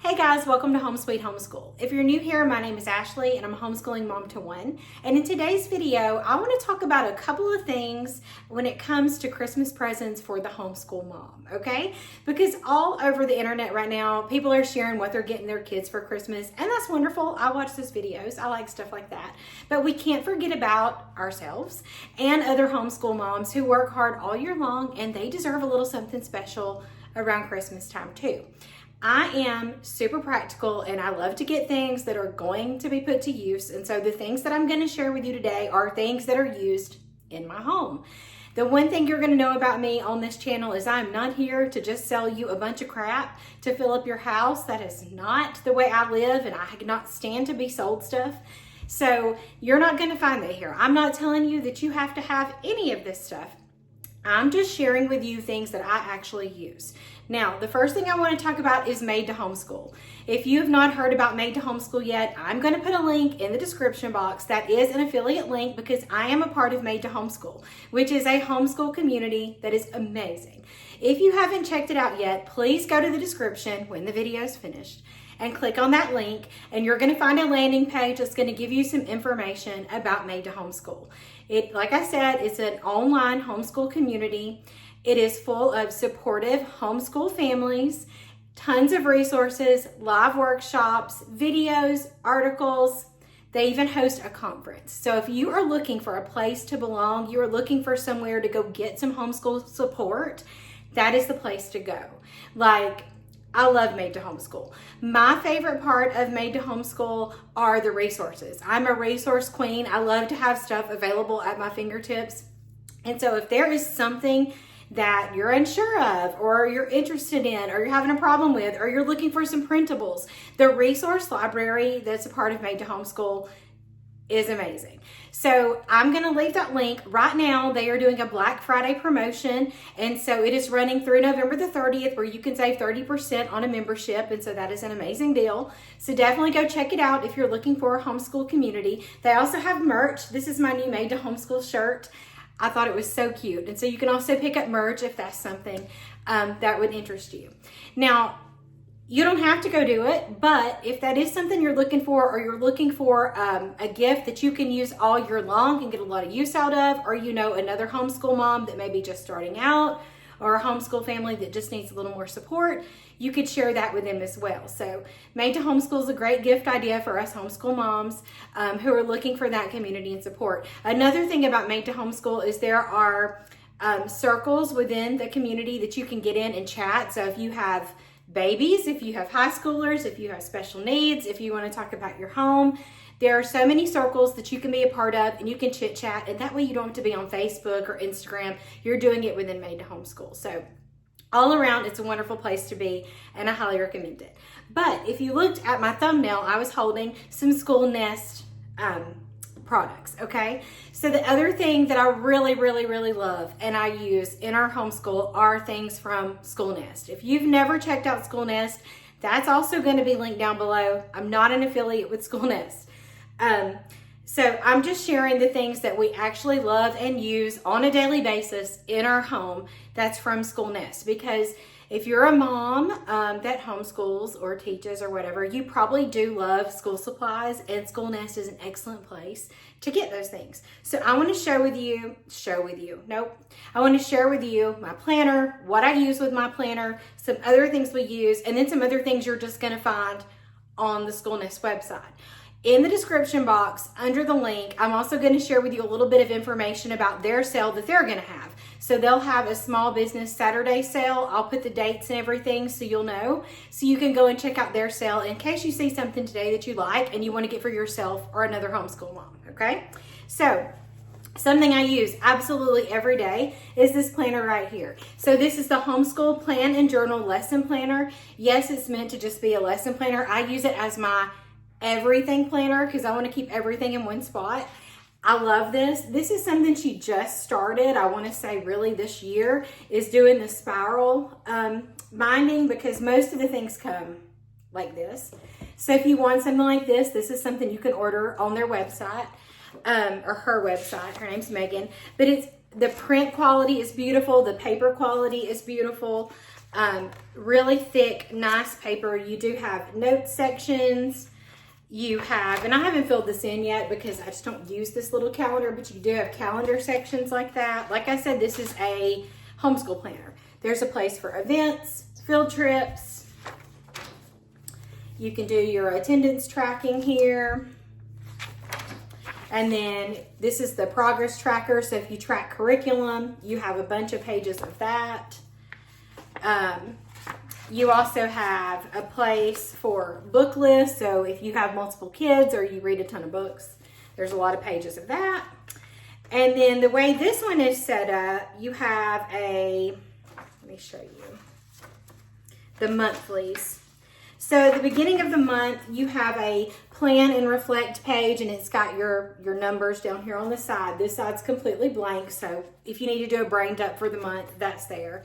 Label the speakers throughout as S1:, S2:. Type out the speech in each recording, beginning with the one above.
S1: Hey guys, welcome to Home Sweet Homeschool. If you're new here, my name is Ashley and I'm a homeschooling mom to one. And in today's video, I want to talk about a couple of things when it comes to Christmas presents for the homeschool mom, okay? Because all over the internet right now, people are sharing what they're getting their kids for Christmas, and that's wonderful. I watch those videos. I like stuff like that. But we can't forget about ourselves and other homeschool moms who work hard all year long, and they deserve a little something special around Christmas time too. I am super practical and I love to get things that are going to be put to use. And so the things that I'm going to share with you today are things that are used in my home. The one thing you're going to know about me on this channel is I'm not here to just sell you a bunch of crap to fill up your house. That is not the way I live, and I cannot stand to be sold stuff. So you're not going to find that here. I'm not telling you that you have to have any of this stuff. I'm just sharing with you things that I actually use. Now, the first thing I want to talk about is Made2Homeschool. If you have not heard about Made2Homeschool yet, I'm going to put a link in the description box that is an affiliate link because I am a part of Made2Homeschool, which is a homeschool community that is amazing. If you haven't checked it out yet, please go to the description when the video is finished and click on that link, and you're going to find a landing page that's going to give you some information about Made2Homeschool. Like I said, it's an online homeschool community. It is full of supportive homeschool families, tons of resources, live workshops, videos, articles. They even host a conference. So if you are looking for a place to belong, you are looking for somewhere to go get some homeschool support, that is the place to go. I love Made2Homeschool. My favorite part of Made2Homeschool are the resources. I'm a resource queen. I love to have stuff available at my fingertips. And so if there is something that you're unsure of, or you're interested in, or you're having a problem with, or you're looking for some printables, the resource library that's a part of Made2Homeschool is amazing. So I'm going to leave that link right now. They are doing a Black Friday promotion, and so it is running through November the 30th, where you can save 30% on a membership, and so that is an amazing deal. So definitely go check it out if you're looking for a homeschool community. They also have merch. This is my new Made2Homeschool shirt. I thought it was so cute, and so you can also pick up merch if that's something that would interest you. Now, you don't have to go do it, but if that is something you're looking for, or you're looking for a gift that you can use all year long and get a lot of use out of, or you know another homeschool mom that may be just starting out, or a homeschool family that just needs a little more support, you could share that with them as well. So Made2Homeschool is a great gift idea for us homeschool moms who are looking for that community and support. Another thing about Made2Homeschool is there are circles within the community that you can get in and chat. So if you have babies, if you have high schoolers, if you have special needs, if you want to talk about your home, there are so many circles that you can be a part of, and you can chit chat, and that way you don't have to be on Facebook or Instagram. You're doing it within Made2Homeschool. So all around, it's a wonderful place to be, and I highly recommend it. But if you looked at my thumbnail, I was holding some SchoolNest products, okay? So the other thing that I really, really, really love and I use in our homeschool are things from SchoolNest. If you've never checked out SchoolNest, that's also going to be linked down below. I'm not an affiliate with SchoolNest. So I'm just sharing the things that we actually love and use on a daily basis in our home that's from SchoolNest, because if you're a mom that homeschools or teaches or whatever, you probably do love school supplies, and SchoolNest is an excellent place to get those things. So I want to I want to share with you my planner, what I use with my planner, some other things we use, and then some other things you're just going to find on the SchoolNest website. In the description box, under the link, I'm also going to share with you a little bit of information about their sale that they're going to have. So they'll have a small business Saturday sale. I'll put the dates and everything so you'll know. So you can go and check out their sale in case you see something today that you like and you want to get for yourself or another homeschool mom, okay? So something I use absolutely every day is this planner right here. So this is the Homeschool Plan and Journal Lesson Planner. Yes, it's meant to just be a lesson planner. I use it as my everything planner because I want to keep everything in one spot. I love this. This is something she just started, I want to say really this year, is doing the spiral binding, because most of the things come like this. So if you want something like this, this is something you can order on their website, or her website. Her name's Megan. But the print quality is beautiful. The paper quality is beautiful. Really thick, nice paper. You do have note sections. You have, and I haven't filled this in yet because I just don't use this little calendar, but you do have calendar sections like that. Like I said, this is a homeschool planner. There's a place for events, field trips. You can do your attendance tracking here. And then this is the progress tracker. So if you track curriculum, you have a bunch of pages of that. You also have a place for book lists. So if you have multiple kids or you read a ton of books, there's a lot of pages of that. And then the way this one is set up, you have a, let me show you, the monthlies. So at the beginning of the month, you have a plan and reflect page, and it's got your numbers down here on the side. This side's completely blank, so if you need to do a brain dump for the month, that's there.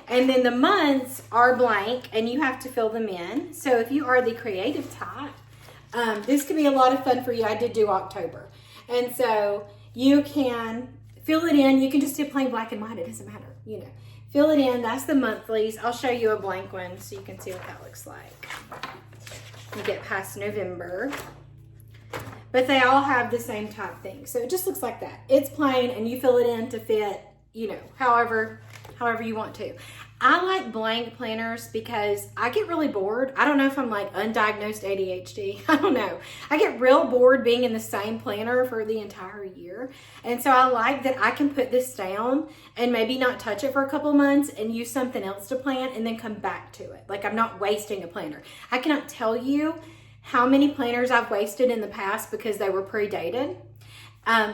S1: And then the months are blank, and you have to fill them in. So if you are the creative type, this could be a lot of fun for you. I did do October. And so you can fill it in. You can just do plain black and white. It doesn't matter, you know. Fill it in. That's the monthlies. I'll show you a blank one so you can see what that looks like. You get past November. But they all have the same type thing. So it just looks like that. It's plain, and you fill it in to fit, you know, however you want to. I like blank planners because I get really bored. I don't know if I'm like undiagnosed ADHD. I don't know. I get real bored being in the same planner for the entire year. And so I like that I can put this down and maybe not touch it for a couple months and use something else to plan and then come back to it. Like I'm not wasting a planner. I cannot tell you how many planners I've wasted in the past because they were predated.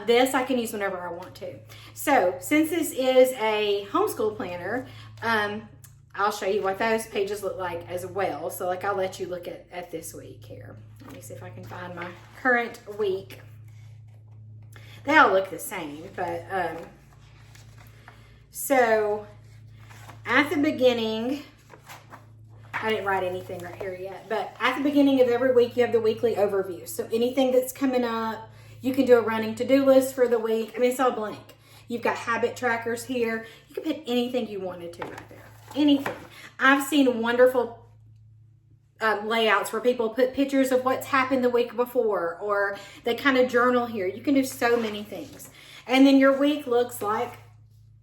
S1: This I can use whenever I want to. So since this is a homeschool planner, I'll show you what those pages look like as well. So like I'll let you look at this week here. Let me see if I can find my current week. They all look the same, but so at the beginning, I didn't write anything right here yet, but at the beginning of every week, you have the weekly overview. So anything that's coming up, you can do a running to-do list for the week. I mean, it's all blank. You've got habit trackers here. You can put anything you wanted to right there. Anything. I've seen wonderful layouts where people put pictures of what's happened the week before, or they kind of journal here. You can do so many things. And then your week looks like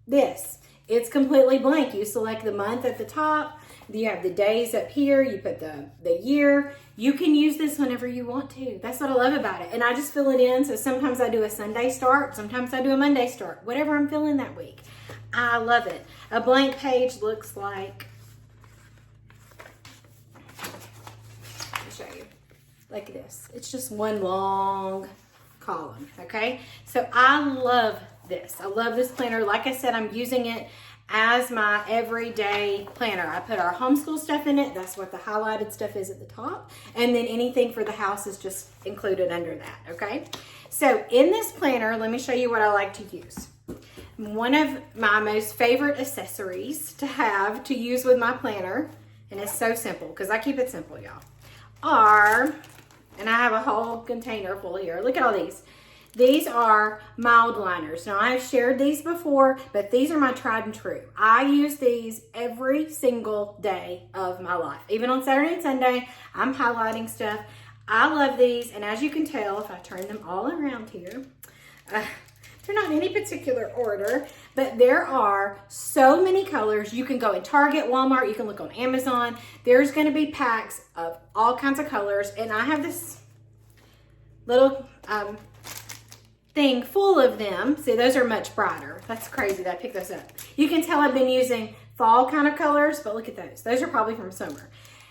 S1: this. It's completely blank. You select the month at the top. You have the days up here. You put the year. You can use this whenever you want to. That's what I love about it. And I just fill it in. So sometimes I do a Sunday start. Sometimes I do a Monday start. Whatever I'm feeling that week. I love it. A blank page looks like, let me show you, like this. It's just one long column, okay? So I love this. I love this planner. Like I said, I'm using it as my everyday planner. I put our homeschool stuff in it. That's what the highlighted stuff is at the top. And then anything for the house is just included under that, okay? So in this planner, let me show you what I like to use. One of my most favorite accessories to use with my planner, and it's so simple because I keep it simple, y'all, and I have a whole container full here. Look at all these. These are mild liners. Now, I've shared these before, but these are my tried and true. I use these every single day of my life. Even on Saturday and Sunday, I'm highlighting stuff. I love these, and as you can tell, if I turn them all around here, they're not in any particular order, but there are so many colors. You can go in Target, Walmart, you can look on Amazon. There's gonna be packs of all kinds of colors, and I have this little thing full of them. See, those are much brighter. That's crazy that I picked those up. You can tell I've been using fall kind of colors, but look at those. Those are probably from summer.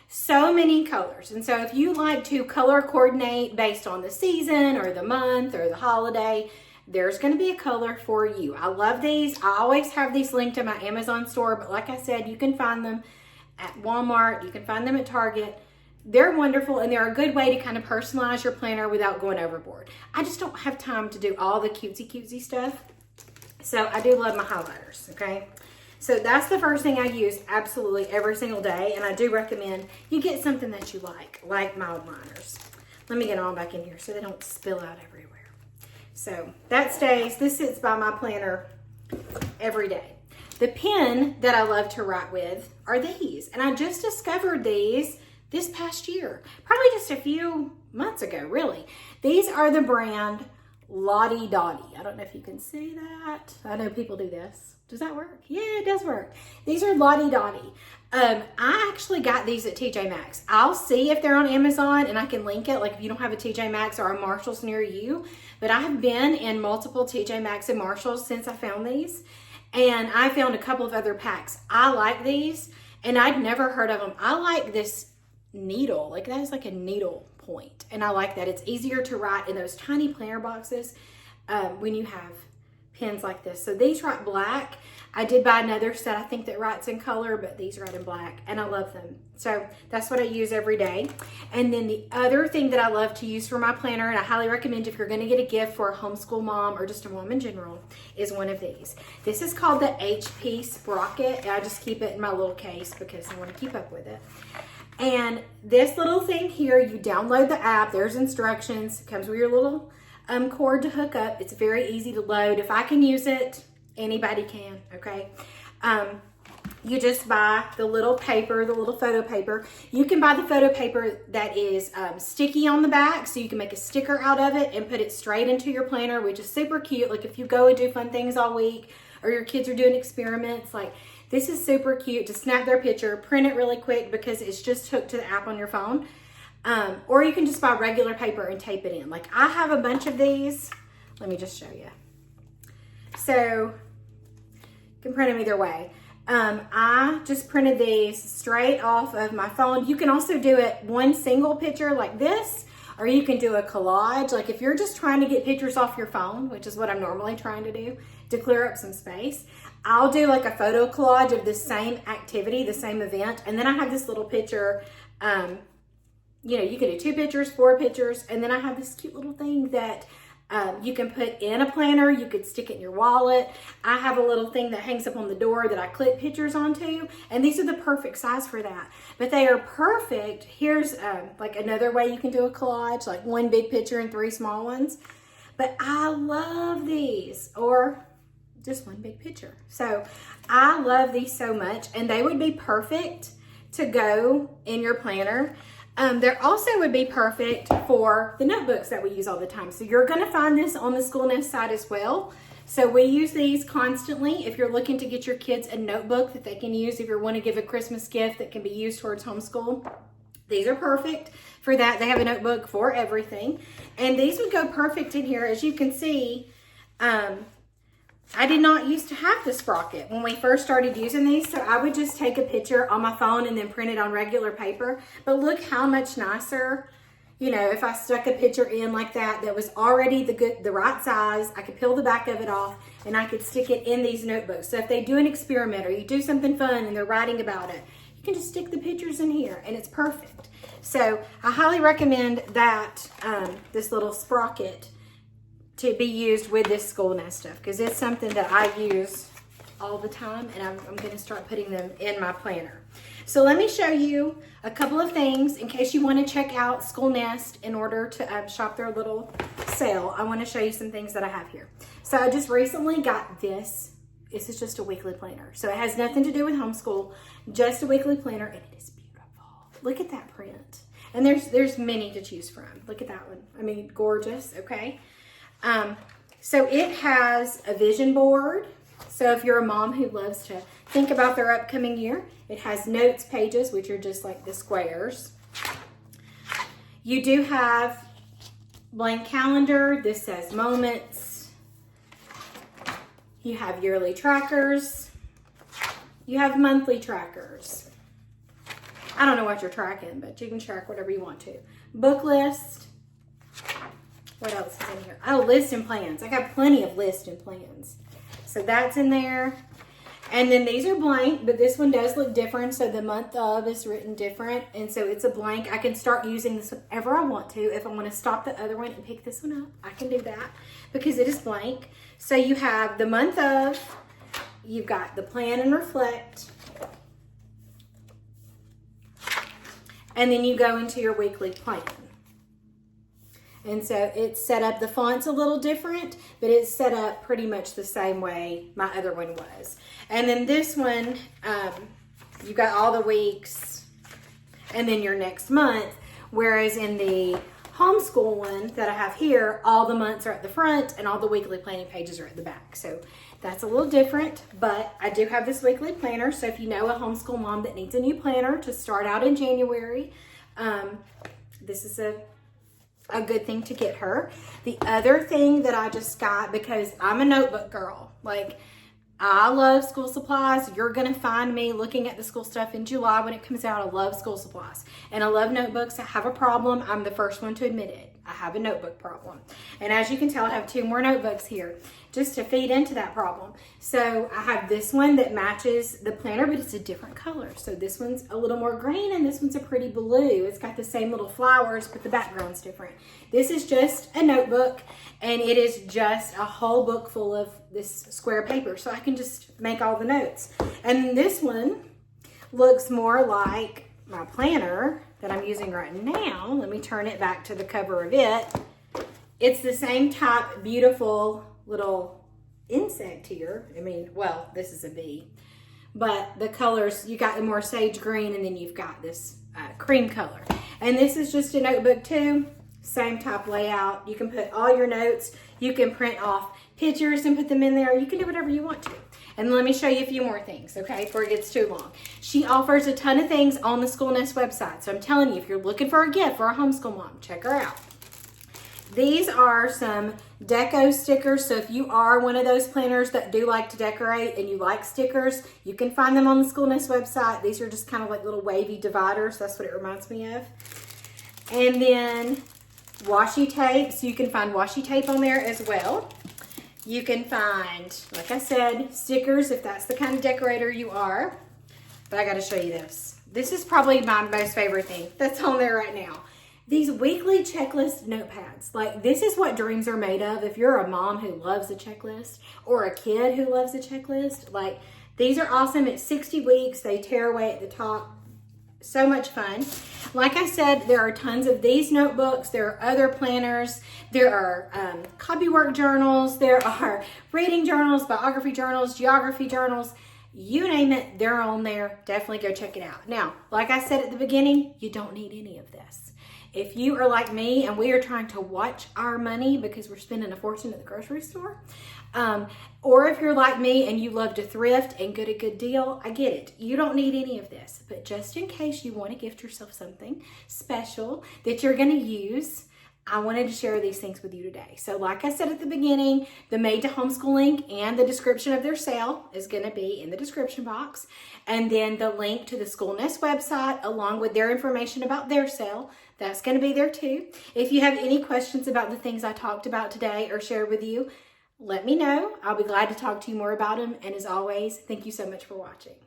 S1: So many colors. And so if you like to color coordinate based on the season or the month or the holiday, there's going to be a color for you. I love these. I always have these linked to my Amazon store, but like I said, you can find them at Walmart. You can find them at Target. They're wonderful, and they're a good way to kind of personalize your planner without going overboard. I just don't have time to do all the cutesy stuff. So I do love my highlighters, okay? So that's the first thing I use absolutely every single day, and I do recommend you get something that you like mild liners. Let me get them all back in here so they don't spill out everywhere. So that stays, this sits by my planner every day. The pen that I love to write with are these. And I just discovered these this past year, probably just a few months ago, really. These are the brand Lottie Dottie. I don't know if you can see that. I know people do this. Does that work? Yeah, it does work. These are Lottie Dottie. I actually got these at TJ Maxx. I'll see if they're on Amazon and I can link it, like if you don't have a TJ Maxx or a Marshall's near you. But I have been in multiple TJ Maxx and Marshalls since I found these. And I found a couple of other packs. I like these and I'd never heard of them. I like this needle, like that is like a needle point. And I like that. It's easier to write in those tiny planner boxes when you have pens like this. So these write black. I did buy another set, I think, that writes in color, but these write in black and I love them. So that's what I use every day. And then the other thing that I love to use for my planner, and I highly recommend if you're going to get a gift for a homeschool mom or just a mom in general, is one of these. This is called the HP Sprocket. I just keep it in my little case because I want to keep up with it. And this little thing here, you download the app, there's instructions, it comes with your little cord to hook up. It's very easy to load. If I can use it, anybody can, okay? You just buy the little paper, the little photo paper. You can buy the photo paper that is sticky on the back, so you can make a sticker out of it and put it straight into your planner, which is super cute. Like if you go and do fun things all week, or your kids are doing experiments, like this is super cute to snap their picture, print it really quick because it's just hooked to the app on your phone. Or you can just buy regular paper and tape it in. Like I have a bunch of these. Let me just show you. So you can print them either way. I just printed these straight off of my phone. You can also do it one single picture like this, or you can do a collage. Like if you're just trying to get pictures off your phone, which is what I'm normally trying to do to clear up some space, I'll do like a photo collage of the same activity, the same event. And then I have this little picture, you know, you can do 2 pictures, 4 pictures. And then I have this cute little thing that you can put in a planner. You could stick it in your wallet. I have a little thing that hangs up on the door that I clip pictures onto, and these are the perfect size for that. But they are perfect. Here's like another way you can do a collage, like 1 big picture and 3 small ones. But I love these, or just 1 big picture. So I love these so much, and they would be perfect to go in your planner. They also would be perfect for the notebooks that we use all the time. So you're going to find this on the SchoolNest site as well. So we use these constantly. If you're looking to get your kids a notebook that they can use, if you want to give a Christmas gift that can be used towards homeschool, these are perfect for that. They have a notebook for everything. And these would go perfect in here. As you can see, I did not used to have the Sprocket when we first started using these, so I would just take a picture on my phone and then print it on regular paper. But look how much nicer, you know, if I stuck a picture in like that was already the right size. I could peel the back of it off and I could stick it in these notebooks. So if they do an experiment or you do something fun and they're writing about it, you can just stick the pictures in here and it's perfect. So I highly recommend that this little Sprocket to be used with this SchoolNest stuff, because it's something that I use all the time, and I'm going to start putting them in my planner. So let me show you a couple of things in case you want to check out SchoolNest in order to shop their little sale. I want to show you some things that I have here. So I just recently got this. This is just a weekly planner. So it has nothing to do with homeschool, just a weekly planner, and it is beautiful. Look at that print. And there's many to choose from. Look at that one. I mean, gorgeous, okay? So it has a vision board. So if you're a mom who loves to think about their upcoming year, it has notes pages, which are just like the squares. You do have blank calendar. This says moments. You have yearly trackers. You have monthly trackers. I don't know what you're tracking, but you can track whatever you want to. Book list. What else is in here? Oh, list and plans. I got plenty of list and plans. So that's in there. And then these are blank, but this one does look different. So the month of is written different. And so it's a blank. I can start using this whenever I want to. If I want to stop the other one and pick this one up, I can do that because it is blank. So you have the month of, you've got the plan and reflect. And then you go into your weekly plan. And so it's set up, the font's a little different, but it's set up pretty much the same way my other one was. And then this one, you got all the weeks and then your next month. Whereas in the homeschool one that I have here, all the months are at the front and all the weekly planning pages are at the back. So that's a little different, but I do have this weekly planner. So if you know a homeschool mom that needs a new planner to start out in January, this is a good thing to get her. The other thing that I just got, because I'm a notebook girl, like I love school supplies. You're gonna find me looking at the school stuff in July when it comes out. I love school supplies and I love notebooks. I have a problem. I'm the first one to admit it. I have a notebook problem. And as you can tell, I have 2 more notebooks here just to feed into that problem. So I have this one that matches the planner, but it's a different color. So this one's a little more green and this one's a pretty blue. It's got the same little flowers, but the background's different. This is just a notebook and it is just a whole book full of this square paper. So I can just make all the notes. And this one looks more like my planner that I'm using right now. Let me turn it back to the cover of it. It's the same type, beautiful little insect here. I mean, well, this is a bee, but the colors, you got the more sage green and then you've got this cream color. And this is just a notebook too, same type layout. You can put all your notes, you can print off pictures and put them in there. You can do whatever you want to. And let me show you a few more things, okay, before it gets too long. She offers a ton of things on the SchoolNest website. So I'm telling you, if you're looking for a gift for a homeschool mom, check her out. These are some deco stickers. So if you are one of those planners that do like to decorate and you like stickers, you can find them on the SchoolNest website. These are just kind of like little wavy dividers. That's what it reminds me of. And then washi tape. So you can find washi tape on there as well. You can find, like I said, stickers if that's the kind of decorator you are. But I got to show you this. This is probably my most favorite thing that's on there right now. These weekly checklist notepads. Like, this is what dreams are made of. If you're a mom who loves a checklist or a kid who loves a checklist, like, these are awesome. It's 60 weeks. They tear away at the top. So much fun. Like I said, there are tons of these notebooks. There are other planners. There are copywork journals. There are reading journals, biography journals, geography journals. You name it, they're on there. Definitely go check it out. Now, like I said at the beginning, you don't need any of this. If you are like me and we are trying to watch our money because we're spending a fortune at the grocery store, or if you're like me and you love to thrift and get a good deal, I get it. You don't need any of this, but just in case you want to gift yourself something special that you're going to use, I wanted to share these things with you today. So like I said at the beginning, the Made2Homeschool link and the description of their sale is going to be in the description box. And then the link to the SchoolNest website along with their information about their sale, that's going to be there too. If you have any questions about the things I talked about today or shared with you, let me know. I'll be glad to talk to you more about them. And as always, thank you so much for watching.